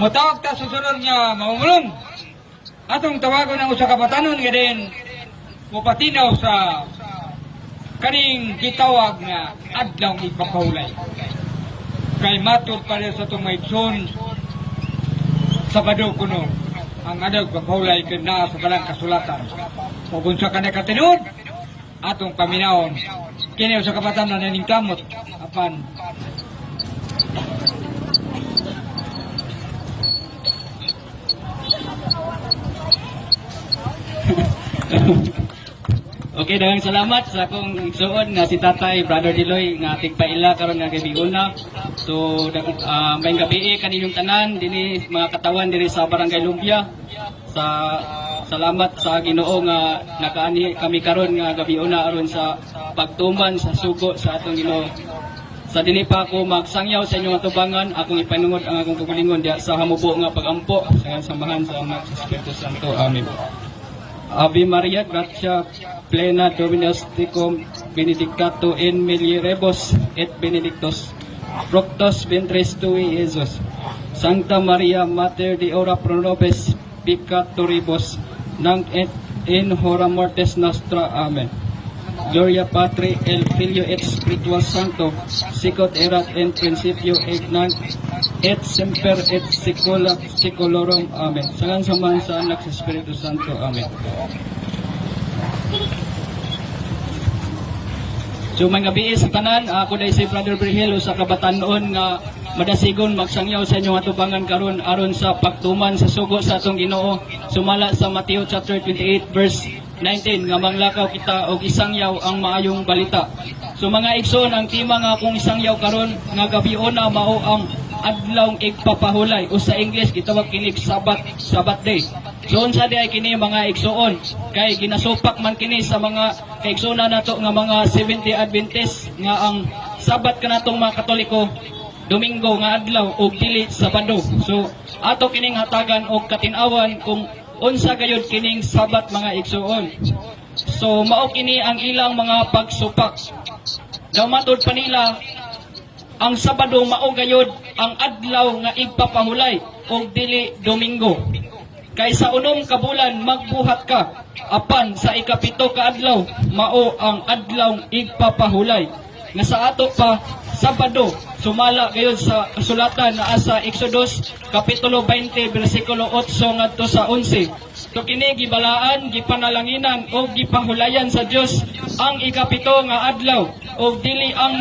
Mutawag ta susunod nga mamumulong. Atong tawagon ang usa ka batanon nga din mupatinaw sa kaning gitawag nga adlaw ipapahulay. Kay matud pa rin sa itong maigsoon Sabado kuno ang adlaw ipapahulay kay naa sa balang kasulatan. Kung unsa ka nakatinud atong paminawon kini usa ka batanon na ning kamot apan Okay, daghang salamat sa akong igsuon nga si Tatay Brother Diloy nga ating paila karon nga gabi una. So may gabi kaninyong tanan dinhi mga katawan diri sa Barangay Lumbia. Sa salamat sa Ginoo nga nakaani kami karon nga gabi una aron sa pagtuman sa sugo sa atong Ginoo. Sa dinhi pa ako magsangyaw sa inyong atubangan, akong ipanungod ang akong kagalingon diha sa hamubo nga pagampo sa samahan sa Anak sa Espiritu Santo. Amen. Ave Maria, gratia plena Dominus tecum, benedicta tu in mulieribus et benedictus fructus ventris tui, Jesus. Sancta Maria, Mater Dei, ora pro nobis peccatoribus, nunc et in hora mortis nostra. Amen. Gloria Patri, et Filio et Spiritus Sancto, sicut erat in principio et nunc et semper et saecula saeculorum. Amen. Samahan sa Anak sa Espiritu Santo. Amen. So mga gabi sa tanan, ako dahil si Brother Virgil sa kabatanon nga madasigon magsangyaw sa inyong atubangan karon aron sa pagtuman sa sugo sa atong Ginoo. Sumala sa Mateo chapter 28 verse 19 nga manglakaw kita og isangyaw ang maayong balita. So mga igsoon, ang tema nga akong isangyaw karon nga gabi una mao ang adlawng igpapahulay o sa English gitawag kini Sabbath day. So unsa di ay kini mga igsoon kay ginasupak man kini sa mga kaigsoona nato nga mga 70 Adventist nga ang Sabat kanatong mga Katoliko Domingo nga adlaw og dili Sabado. So ato kining hatagan og katin-awan kung unsa gayud kining Sabat mga igsoon. So mao kini ang ilang mga pagsupak. Daw matud pa nila ang Sabado mao gayud ang adlaw nga igpapahulay og dili Domingo. Kay sa unom ka bulan magbuhat ka, apan sa ikapito ka adlaw mao ang adlaw igpapahulay. Nga sa ato pa Sabado sumala gayud sa kasulatan na asa Exodus kapitulo 20 bersikulo 8 ngadto sa 11. So kini gibalaan, gipanalanginan o gipahulayan sa Dios ang ikapito nga adlaw o dili ang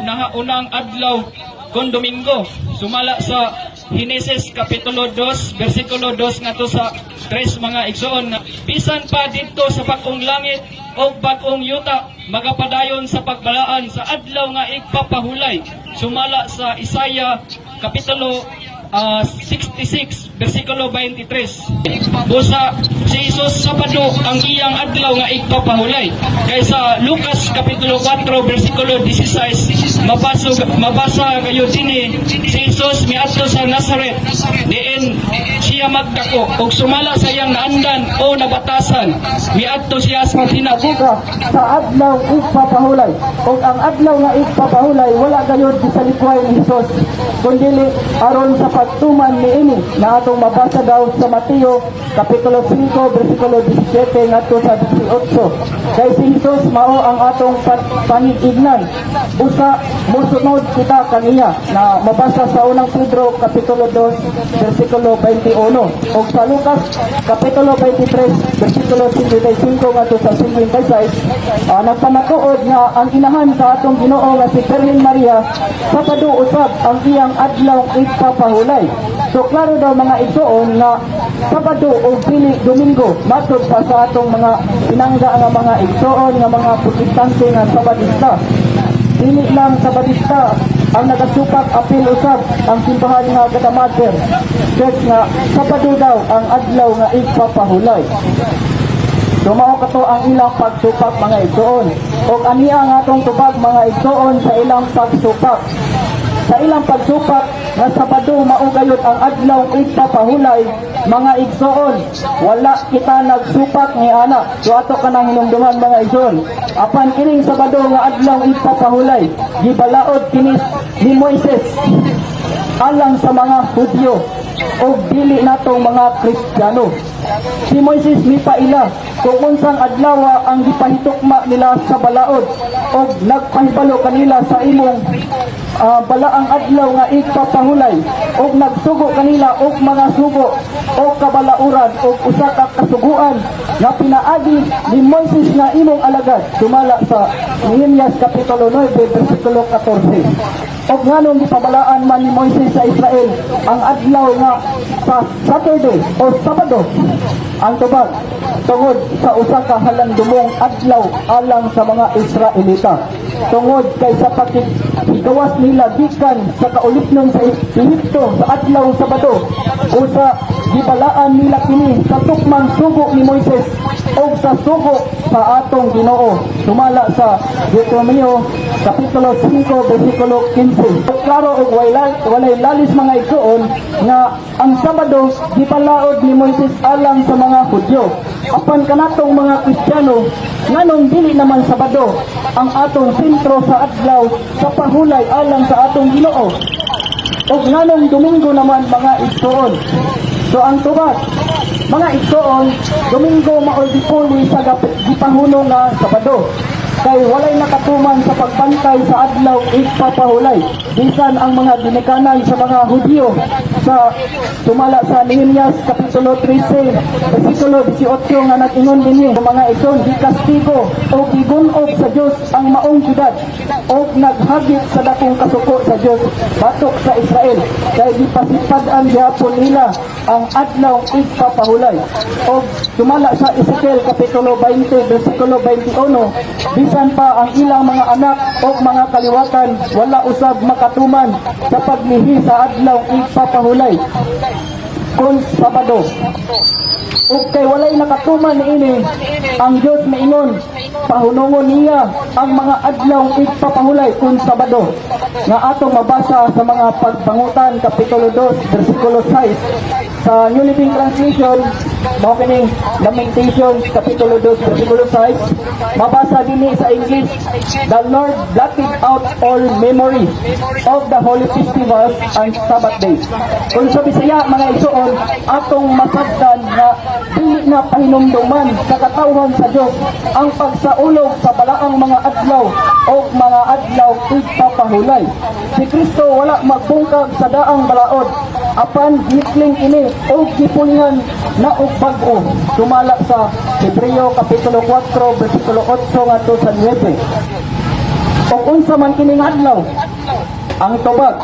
nahaunang adlaw kon Domingo. Sumala sa Genesis kapitulo 2 bersikulo 2 ngadto sa 3 mga igsoon na bisan pa didto sa bag-ong langit o bag-ong yuta magapadayon sa pagbalaan sa adlaw nga igpapahulay. Sumala sa Isaiah kapitulo 66 bersikulo 23. Busa si Jesus Sabado ang iyang adlaw nga igpapahulay. Kaysa Lucas kapitulo 4 bersikulo 16 mabasa kayo dinhi si Jesus miadto sa Nazareth diin siya magdako ug sumala sa iyang naandan o nabatasan miadto siya sa sinagoga sa adlaw igpapahulay. Ug ang adlaw nga igpapahulay wala gayud gisalikway ni Jesus kundi aron sa pagtuman niini na atong mabasa daw sa Mateo kapitulo 5 bersikulo 17 ngadto sa 18. Kay si Jesus mao ang atong panigignan usa mosunod kita kaniya na mabasa sa unang Pedro kapitulo 2 bersikulo 21 ug sa Lucas kapitulo 23 bersikulo 55 ngadto sa 56. Nagpanatuod nga ang inahan sa atong Ginoo nga si Virgin Maria Sabado usab ang iyang adlaw igpapahulay. So klaro daw mga igsoon nga Sabado o dili Domingo matud pa sa atong mga pinangga nga mga igsoon nga mga protestante nga Sabadista. Dili lang Sabadista ang nagasupak apil usab ang simbahan nga Gadamater Church nga Sabado daw ang adlaw nga igpapahulay. Dumao kato ang ilang pagsupak mga igsoon. O aniya ang atong tubag mga igsoon sa ilang pagsupak. Sa ilang pagsupak nga Sabado maugayod ang adlaw igpapahulay mga igsoon. Wala kita nagsupak ni ana. So ato kanang hinumduman mga igsoon. Apan kining Sabado nga adlaw igpapahulay gibalaod kini ni Moises alang sa mga Hudyo o dili natong mga Kristiyano. Si Moises mipaila kung unsang adlaw ang gipahitukma nila sa balaod o nagpahibalo kanila sa imong balaang adlaw nga ipapahulay o nagsugo kanila og mga sugo o kabalauran o usa ka kasuguan nga pinaagi ni Moises na imong alagad sumala sa Nehemias kapitulo 9 bersikulo 14. O nganong gipabalaan man ni Moises sa Israel ang adlaw nga sa Saturday o Sabado ang tubag tungod sa usa ka halandumong adlaw alang sa mga Israelita tungod kay sa pagkigawas nila gikan sa kaulipnon sa Ehipto sa adlaw Sabado o sa gibalaan nila kini sa tukmang sugo ni Moises o sa sugo sa atong Ginoo sumala sa Deuteronomio kapitulo 5 bersikulo 15. Klaro og walay lalis mga igsoon nga ang Sabado gipalaod ni Moises alang sa mga Hudyo. Apan kanatong mga Kristiyano nganong dili naman Sabado ang atong sentro sa adlaw sa pahulay alang sa atong Ginoo. Og nganong Domingo naman mga igsoon. So ang tubag mga igsoon, Domingo maoy dipuli sa gipahuno nga Sabado. Kay walay nakatuman sa pagbantay sa adlaw ipapahulay. Bisan ang mga dinikanan sa mga Hudyo sa sumala sa Nehemias kapitulo 13 bersikulo 18 nga nag-ingon dinhi sa mga igsoon gikastigo o gigunog sa Dios ang maong syudad o naghagit sa dakong kasuko sa Dios batok sa Israel kay gipasipad-an gihapon nila ang adlaw ipapahulay. O sumala sa Ezekiel kapitulo 20 bersikulo 21 bisan pa ang ilang mga anak o mga kaliwatan wala usab makatuman sa paglihi sa adlaw ipapahulay kung Sabado. Ug kay walay nakatuman niini ang Dios miingon pahunungon niya ang mga adlaw ipapahulay kung Sabado nga atong mabasa sa mga pagbangutan kapitulo 2 bersikulo 6 sa New Living Translation mao kining Lamentations kapitulo 2 bersikulo 6 mabasa dinhi sa English, the Lord blotted out all memory of the holy festivals and Sabbath days. Kung sa Bisaya mga igsoon atong masabdan nga dili na pahinumduman sa katawhan sa Dios ang pagsaulog sa balaang mga adlaw o mga adlaw ipapahulay. Si Kristo wala magbungkag sa daang balaod apan gikling ini o gipungan na og bag-o sumala sa Hebreo kapitulo 4 bersikulo 8 ngadto sa 9. O unsa man kining adlaw ang tubag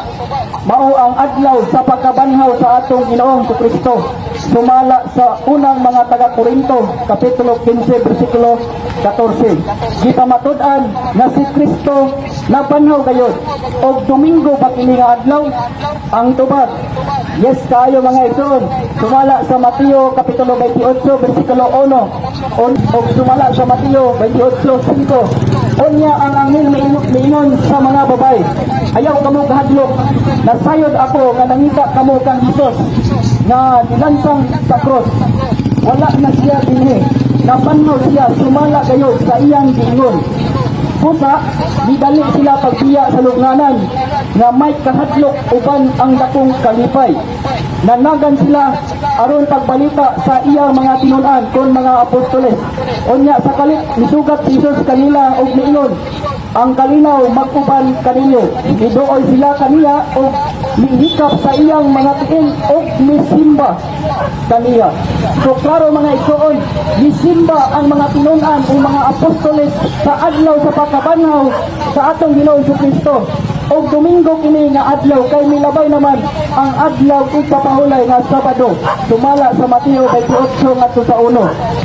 mao ang adlaw sa pagkabanhaw sa atong Ginoong Kristo sumala sa unang mga taga-Korinto kapitulo 15 bersikulo 14. Gipamatud-an na si Kristo nabanhaw gayud og Domingo ba kini nga adlaw ang tubag. Yes kayo mga igsoon sumala sa Mateo kapitulo 28 bersikulo 1 o sumala sa Mateo 28:5 unya ang anghel miingon sa mga babay ayaw kamo kahadlok nasayod ako nga nangita kamo kang Hesus nga nilansang sa cross wala na siya dinhi nabanhaw siya sumala kayo sa iyang giingon pusa midali sila pagbiya sa lugnanan nga may kahadlok uban ang dakong kalipay nanagan sila aron pagbalita sa iyang mga tinun-an kon mga apostoles unya sa kalit misugat si Jesus kanila og miingon ang kalinaw mag-uban kaninyo iduoy sila kaniya og mihikap sa iyang mga tiin og misimba kaniya. So klaro mga igsoon misimba ang mga tinun-an o mga apostoles sa adlaw sa pagkabanhaw sa atong Ginoong Kristo. O Domingo kini nga adlaw kay milabay naman ang adlaw ipapahulay nga Sabado sumala sa Mateo 28 ngadto sa 1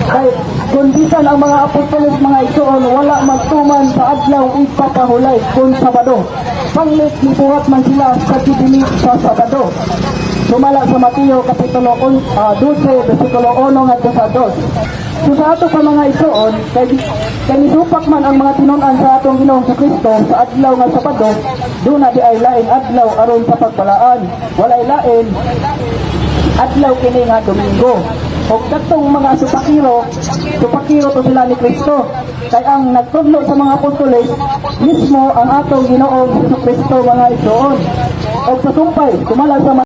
kay kung bisan ang mga apostoles mga igsoon wala magtuman sa adlaw ipapahulay kung Sabado panglit nibuhat man sila sa tibili sa Sabado sumala sa Mateo kapitulo 12 bersikulo 1 ngadto sa 2. So sa ato pa mga igsoon kay nisupak man ang mga tinun-an sa atong Ginoong Kristo sa adlaw nga Sabado do na di ay lain adlaw aron sa pagpalaan walay lain adlaw kini nga Domingo O katong mga supakiro to sila ni Kristo. Kay ang nagtudlo sa mga apostoles, mismo ang atong Ginoong Kristo mga igsoon. O sa sumpay, sumala sa